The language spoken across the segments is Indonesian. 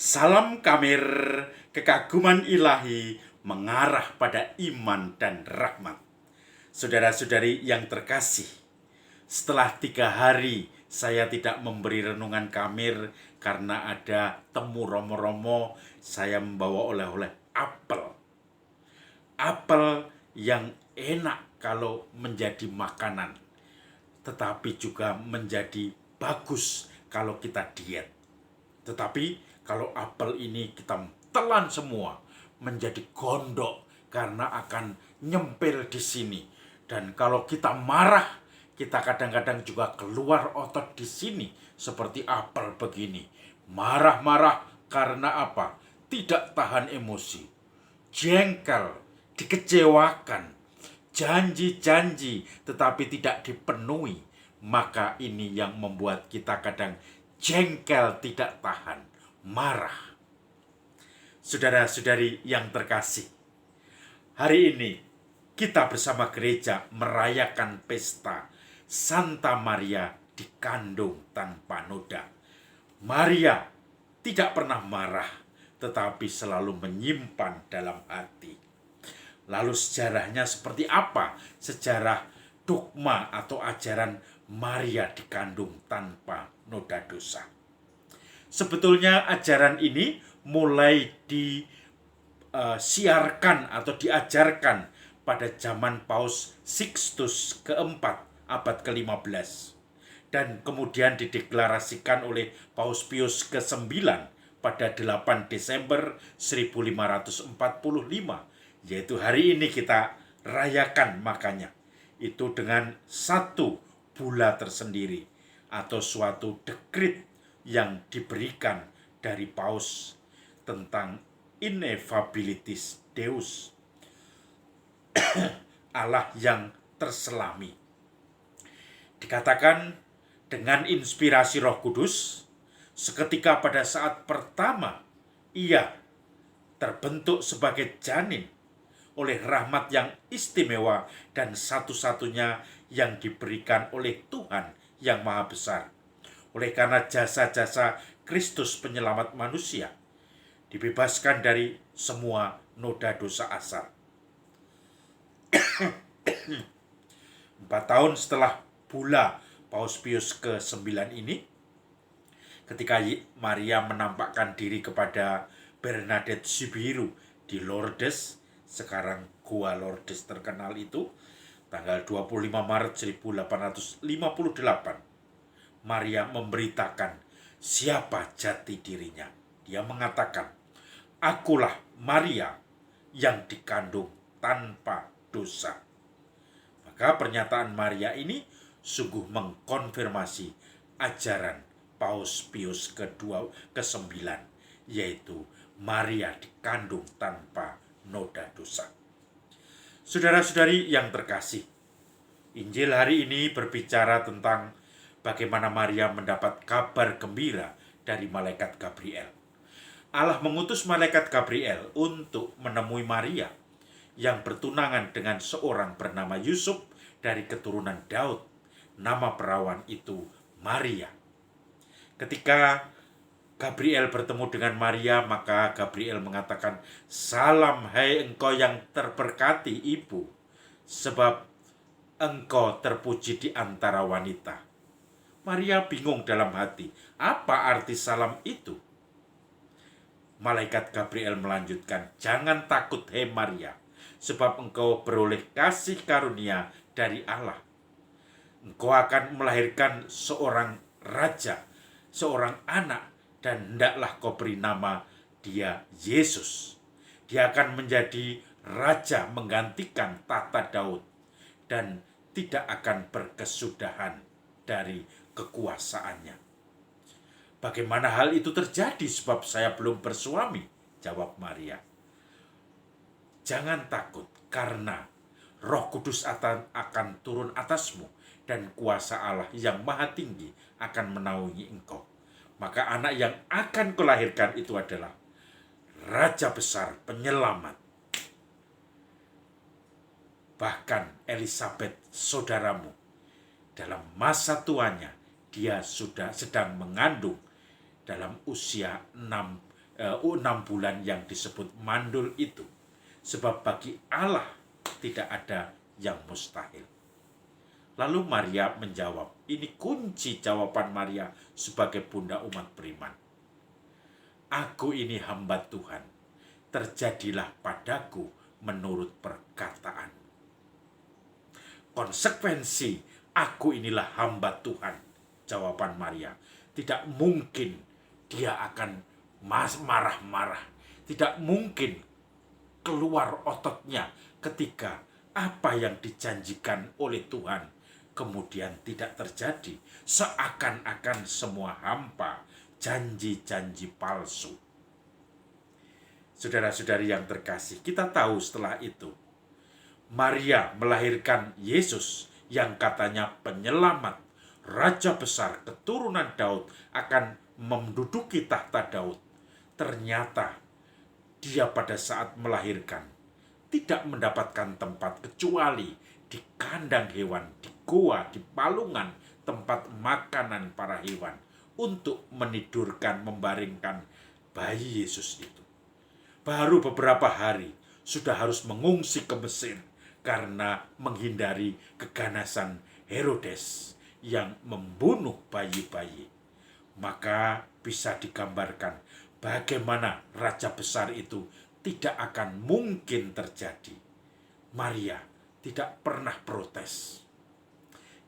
Salam Kamir, kekaguman ilahi mengarah pada iman dan rahmat. Saudara-saudari yang terkasih, setelah 3 hari saya tidak memberi renungan Kamir karena ada temu romo-romo, saya membawa oleh-oleh apel. Apel yang enak kalau menjadi makanan, tetapi juga menjadi bagus kalau kita diet. Tetapi kalau apel ini kita telan semua menjadi gondok karena akan nyempil di sini. Dan kalau kita marah, kita kadang-kadang juga keluar otot di sini seperti apel begini. Marah-marah karena apa? Tidak tahan emosi. Jengkel, dikecewakan, janji-janji tetapi tidak dipenuhi, maka ini yang membuat kita kadang jengkel, tidak tahan, marah. Saudara-saudari yang terkasih, hari ini kita bersama gereja merayakan pesta Santa Maria dikandung tanpa noda. Maria tidak pernah marah, tetapi selalu menyimpan dalam hati. Lalu sejarahnya seperti apa? Sejarah dogma atau ajaran Maria dikandung tanpa noda dosa. Sebetulnya ajaran ini mulai disiarkan atau diajarkan pada zaman Paus Sixtus keempat abad ke-15 dan kemudian dideklarasikan oleh Paus Pius ke-9 pada 8 Desember 1545, yaitu hari ini kita rayakan. Makanya itu dengan satu bula tersendiri atau suatu dekrit yang diberikan dari Paus tentang ineffabilitas Deus, Allah yang terselami. Dikatakan dengan inspirasi Roh Kudus, seketika pada saat pertama ia terbentuk sebagai janin oleh rahmat yang istimewa dan satu-satunya yang diberikan oleh Tuhan yang Maha Besar. Oleh karena jasa-jasa Kristus penyelamat manusia, dibebaskan dari semua noda dosa asal. 4 tahun setelah bula Paus Pius ke-9 ini, ketika Maria menampakkan diri kepada Bernadette Soubirous di Lourdes, sekarang Gua Lourdes terkenal itu, tanggal 25 Maret 1858, Maria memberitakan siapa jati dirinya. Dia mengatakan, "Akulah Maria yang dikandung tanpa dosa." Maka pernyataan Maria ini sungguh mengkonfirmasi ajaran Paus Pius ke-9, yaitu Maria dikandung tanpa noda dosa. Saudara-saudari yang terkasih, Injil hari ini berbicara tentang bagaimana Maria mendapat kabar gembira dari malaikat Gabriel. Allah mengutus malaikat Gabriel untuk menemui Maria yang bertunangan dengan seorang bernama Yusuf dari keturunan Daud. Nama perawan itu Maria. Ketika Gabriel bertemu dengan Maria, maka Gabriel mengatakan, "Salam hai engkau yang terberkati ibu, sebab engkau terpuji di antara wanita." Maria bingung dalam hati, apa arti salam itu? Malaikat Gabriel melanjutkan, "Jangan takut hai Maria, sebab engkau beroleh kasih karunia dari Allah. Engkau akan melahirkan seorang raja, seorang anak, dan hendaklah kau beri nama dia Yesus. Dia akan menjadi raja menggantikan tahta Daud dan tidak akan berkesudahan dari kekuasaannya." "Bagaimana hal itu terjadi sebab saya belum bersuami?" jawab Maria. "Jangan takut, karena Roh Kudus akan turun atasmu dan kuasa Allah yang Maha Tinggi akan menaungi engkau. Maka anak yang akan kulahirkan itu adalah Raja Besar Penyelamat. Bahkan Elisabeth, saudaramu, dalam masa tuanya dia sudah sedang mengandung dalam usia 6 bulan yang disebut mandul itu. Sebab bagi Allah tidak ada yang mustahil. Lalu Maria menjawab, ini kunci jawaban Maria sebagai bunda umat beriman. Aku ini hamba Tuhan, terjadilah padaku menurut perkataan. Konsekuensi, aku inilah hamba Tuhan, jawaban Maria. Tidak mungkin dia akan marah-marah. Tidak mungkin keluar ototnya ketika apa yang dijanjikan oleh Tuhan kemudian tidak terjadi. Seakan-akan semua hampa, janji-janji palsu. Saudara-saudari yang terkasih, kita tahu setelah itu Maria melahirkan Yesus yang katanya penyelamat, raja besar keturunan Daud akan menduduki tahta Daud. Ternyata dia pada saat melahirkan tidak mendapatkan tempat kecuali di kandang hewan, di goa, di palungan, tempat makanan para hewan untuk menidurkan, membaringkan bayi Yesus itu. Baru beberapa hari sudah harus mengungsi ke Mesir karena menghindari keganasan Herodes yang membunuh bayi-bayi. Maka bisa digambarkan bagaimana raja besar itu tidak akan mungkin terjadi. Maria tidak pernah protes.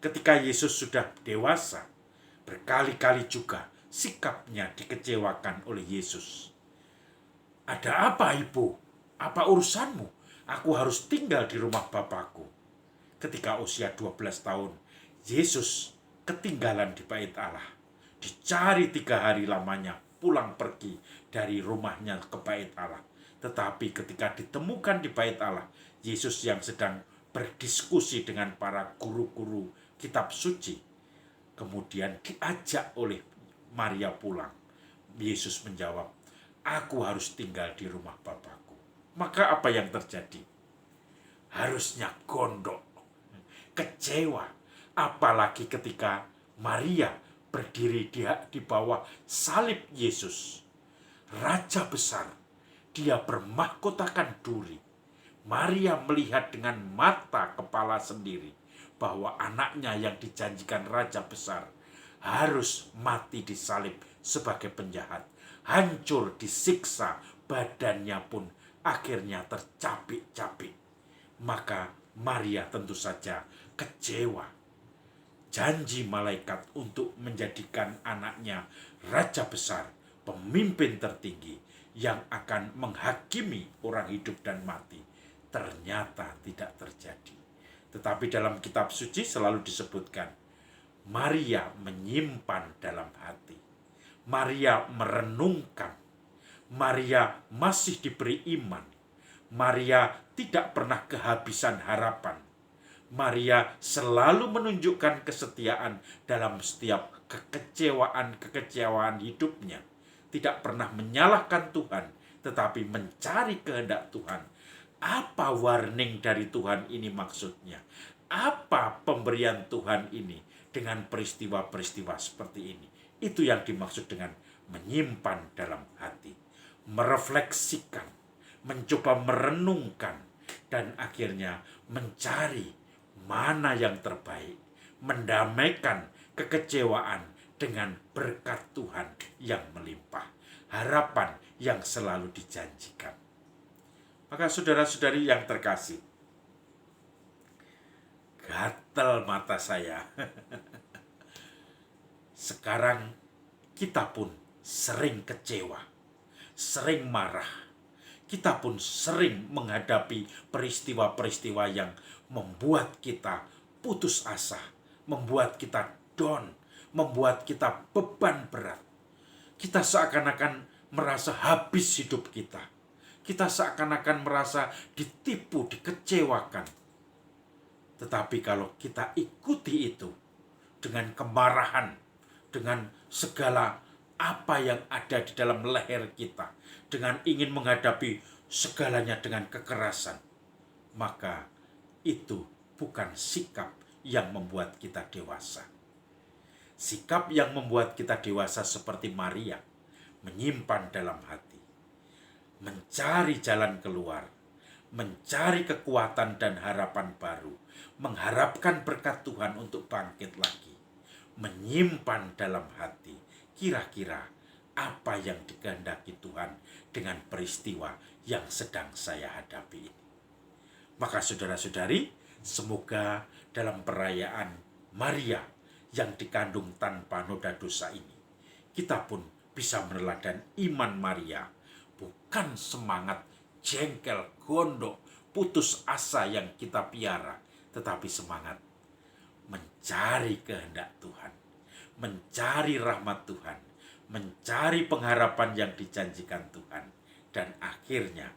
Ketika Yesus sudah dewasa, berkali-kali juga sikapnya dikecewakan oleh Yesus. Ada apa, Ibu? Apa urusanmu? Aku harus tinggal di rumah Bapakku. Ketika usia 12 tahun, Yesus ketinggalan di bait Allah. Dicari 3 hari lamanya, pulang pergi dari rumahnya ke bait Allah. Tetapi ketika ditemukan di bait Allah, Yesus yang sedang berdiskusi dengan para guru-guru kitab suci, kemudian diajak oleh Maria pulang. Yesus menjawab, aku harus tinggal di rumah Bapakku. Maka apa yang terjadi? Harusnya gondok, kecewa. Apalagi ketika Maria berdiri di bawah salib Yesus. Raja besar, dia bermahkotakan duri. Maria melihat dengan mata kepala sendiri bahwa anaknya yang dijanjikan raja besar harus mati disalib sebagai penjahat. Hancur disiksa, badannya pun akhirnya tercapik-capik. Maka Maria tentu saja kecewa. Janji malaikat untuk menjadikan anaknya raja besar, pemimpin tertinggi yang akan menghakimi orang hidup dan mati, ternyata tidak terjadi. Tetapi dalam kitab suci selalu disebutkan, Maria menyimpan dalam hati. Maria merenungkan. Maria masih diberi iman. Maria tidak pernah kehabisan harapan. Maria selalu menunjukkan kesetiaan dalam setiap kekecewaan hidupnya. Tidak pernah menyalahkan Tuhan, tetapi mencari kehendak Tuhan. Apa warning dari Tuhan ini maksudnya? Apa pemberian Tuhan ini dengan peristiwa-peristiwa seperti ini? Itu yang dimaksud dengan menyimpan dalam hati. Merefleksikan, mencoba merenungkan, dan akhirnya mencari mana yang terbaik, mendamaikan kekecewaan dengan berkat Tuhan yang melimpah, harapan yang selalu dijanjikan. Maka saudara-saudari yang terkasih, gatal mata saya. Sekarang kita pun sering kecewa, sering marah. Kita pun sering menghadapi peristiwa-peristiwa yang membuat kita putus asa, membuat kita down, membuat kita beban berat. Kita seakan-akan merasa habis hidup kita. Kita seakan-akan merasa ditipu, dikecewakan. Tetapi kalau kita ikuti itu dengan kemarahan, dengan segala apa yang ada di dalam leher kita, dengan ingin menghadapi segalanya dengan kekerasan, maka itu bukan sikap yang membuat kita dewasa. Sikap yang membuat kita dewasa seperti Maria, menyimpan dalam hati. mencari jalan keluar, mencari kekuatan dan harapan baru, mengharapkan berkat Tuhan untuk bangkit lagi, menyimpan dalam hati kira-kira apa yang dikehendaki Tuhan dengan peristiwa yang sedang saya hadapi ini. Maka saudara-saudari, semoga dalam perayaan Maria yang dikandung tanpa noda dosa ini, kita pun bisa meneladani iman Maria, bukan semangat jengkel, gondok, putus asa yang kita piara, tetapi semangat mencari kehendak Tuhan, mencari rahmat Tuhan, mencari pengharapan yang dijanjikan Tuhan, dan akhirnya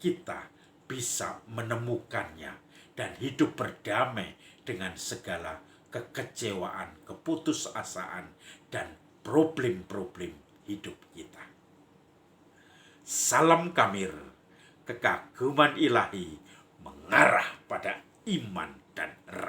kita bisa menemukannya dan hidup berdamai dengan segala kekecewaan, keputusasaan, dan problem-problem hidup kita. Salam Kamir, kekaguman ilahi mengarah pada iman dan rahmat.